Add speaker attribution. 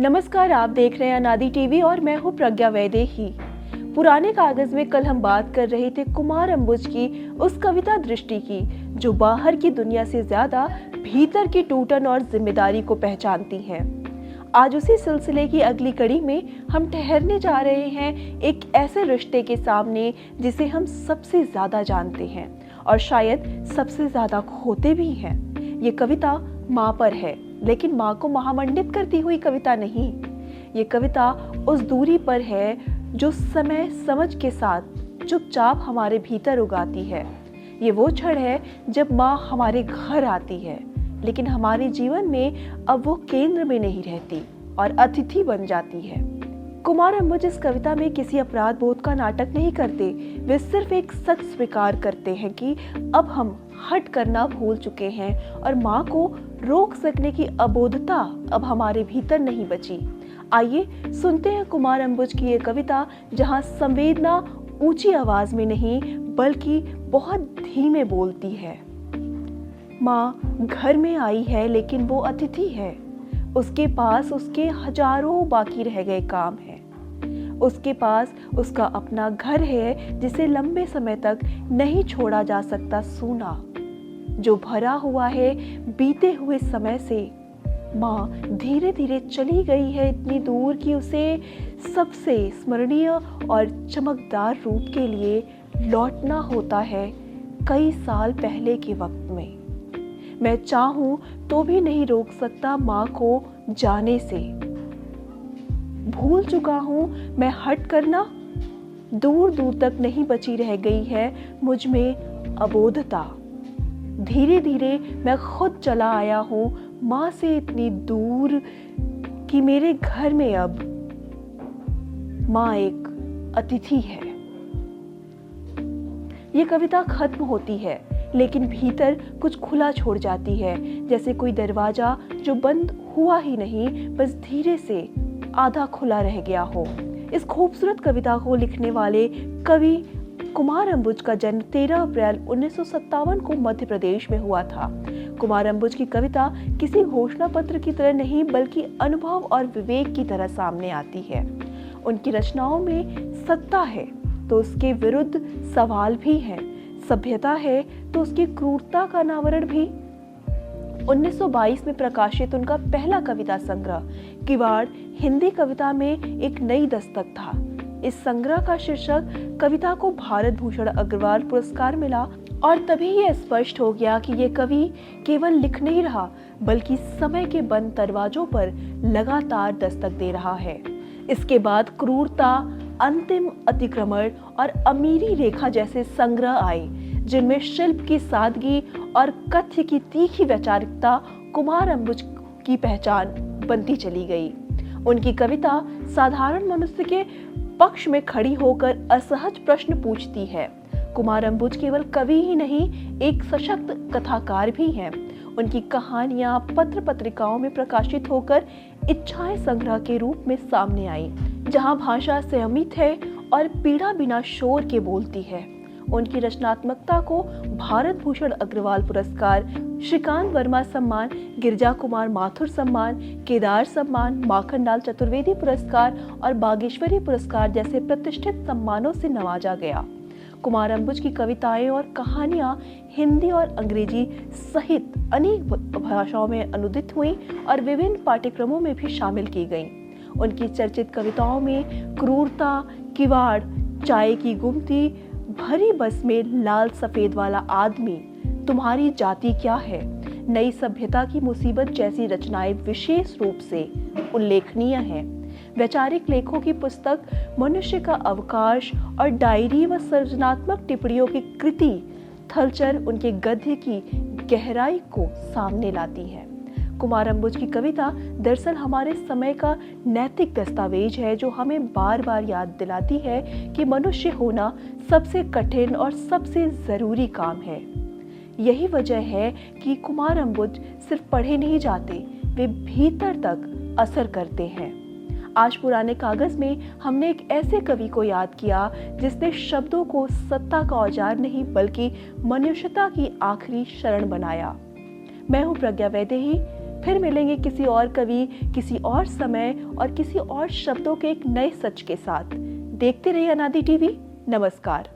Speaker 1: नमस्कार, आप देख रहे हैं अनादि टीवी और मैं हूं प्रज्ञा वैदेही। पुराने कागज में कल हम बात कर रहे थे कुमार अंबुज की उस कविता दृष्टि की जो बाहर की दुनिया से ज्यादा भीतर की टूटन और जिम्मेदारी को पहचानती है। आज उसी सिलसिले की अगली कड़ी में हम ठहरने जा रहे हैं एक ऐसे रिश्ते के सामने जिसे हम सबसे ज्यादा जानते हैं और शायद सबसे ज्यादा खोते भी हैं। ये कविता माँ पर है, लेकिन माँ को महामंडित करती हुई कविता नहीं। ये कविता उस दूरी पर है जो समय समझ के साथ चुपचाप हमारे भीतर उगाती है। ये वो क्षण है जब माँ हमारे घर आती है, लेकिन हमारे जीवन में अब वो केंद्र में नहीं रहती और अतिथि बन जाती है। कुमार अंबुज इस कविता में किसी अपराध बोध का नाटक नहीं करते। वे सिर्फ एक सच स्वीकार करते हैं कि अब हम हट करना भूल चुके हैं और माँ को रोक सकने की अबोधता अब हमारे भीतर नहीं बची। आइए सुनते हैं कुमार अंबुज की ये कविता, जहाँ संवेदना ऊंची आवाज में नहीं बल्कि बहुत धीमे बोलती है। माँ घर में आई है, लेकिन वो अतिथि है। उसके पास उसके हजारों बाकी रह गए काम हैं। उसके पास उसका अपना घर है जिसे लंबे समय तक नहीं छोड़ा जा सकता सूना, जो भरा हुआ है बीते हुए समय से। माँ धीरे धीरे चली गई है इतनी दूर कि उसे सबसे स्मरणीय और चमकदार रूप के लिए लौटना होता है कई साल पहले के वक्त में। मैं चाहूं तो भी नहीं रोक सकता माँ को जाने से। भूल चुका हूं मैं हट करना, दूर दूर तक नहीं बची रह गई है मुझ में अबोधता। धीरे धीरे मैं खुद चला आया हूं माँ से इतनी दूर कि मेरे घर में अब माँ एक अतिथि है। ये कविता खत्म होती है, लेकिन भीतर कुछ खुला छोड़ जाती है, जैसे कोई दरवाजा जो बंद हुआ ही नहीं, बस धीरे से आधा खुला रह गया हो। इस खूबसूरत कविता को लिखने वाले कवि कुमार अंबुज का जन्म 13 अप्रैल 1957 को मध्य प्रदेश में हुआ था। कुमार अंबुज की कविता किसी घोषणा पत्र की तरह नहीं बल्कि अनुभव और विवेक की तरह सामने आती है। उनकी रचनाओं में सत्ता है तो उसके विरुद्ध सवाल भी है, सभ्यता है तो उसकी क्रूरता का अनावरण भी। 1922 में प्रकाशित उनका पहला कविता संग्रह किवाड़ हिंदी कविता में एक नई दस्तक था। इस संग्रह का शीर्षक कविता को भारत भूषण अग्रवाल पुरस्कार मिला और तभी यह स्पष्ट हो गया कि यह कवि केवल लिख नहीं रहा बल्कि समय के बंद दरवाजों पर लगातार दस्तक दे रहा है। इसके बाद क्रूरता, अंतिम अतिक्रमण और अमीरी रेखा जैसे संग्रह आए, जिनमें शिल्प की सादगी और कथ्य की तीखी वैचारिकता कुमार अंबुज की पहचान बनती चली गई। उनकी कविता साधारण मनुष्य के पक्ष में खड़ी होकर असहज प्रश्न पूछती है। कुमार अंबुज केवल कवि ही नहीं, एक सशक्त कथाकार भी हैं। उनकी कहानियां पत्र पत्रिकाओं में प्रकाशित होकर इच्छाएं संग्रह के रूप में सामने आई, जहां भाषा संयमित है और पीड़ा बिना शोर के बोलती है। उनकी रचनात्मकता को भारत भूषण अग्रवाल पुरस्कार, श्रीकांत वर्मा सम्मान, गिरजा कुमार माथुर सम्मान, केदार सम्मान, माखनलाल चतुर्वेदी पुरस्कार और बागेश्वरी पुरस्कार जैसे प्रतिष्ठित सम्मानों से नवाजा गया। कुमार अंबुज की कविताएं और कहानियां हिंदी और अंग्रेजी सहित अनेक भाषाओं में अनुदित हुई और विभिन्न पाठ्यक्रमों में भी शामिल की गईं। उनकी चर्चित कविताओं में क्रूरता, किवाड़, चाय की गुमती, भरी बस में लाल सफेद वाला आदमी, तुम्हारी जाति क्या है, नई सभ्यता की मुसीबत जैसी रचनाएं विशेष रूप से उल्लेखनीय हैं। वैचारिक लेखों की पुस्तक मनुष्य का अवकाश और डायरी व सृजनात्मक टिप्पणियों की कृति थलचर उनके गद्य की गहराई को सामने लाती है। कुमार अंबुज की कविता दरअसल हमारे समय का नैतिक दस्तावेज है, जो हमें बार बार याद दिलाती है कि मनुष्य होना सबसे कठिन और सबसे जरूरी काम है। यही वजह है कि कुमार अंबुज सिर्फ पढ़े नहीं जाते, वे भीतर तक असर करते हैं। आज पुराने कागज में हमने एक ऐसे कवि को याद किया जिसने शब्दों को सत्ता का औजार नहीं बल्कि मनुष्यता की आखिरी शरण बनाया। मैं हूं प्रज्ञा वैदेही। फिर मिलेंगे किसी और कवि, किसी और समय और किसी और शब्दों के एक नए सच के साथ। देखते रहिए अनादि टीवी। नमस्कार।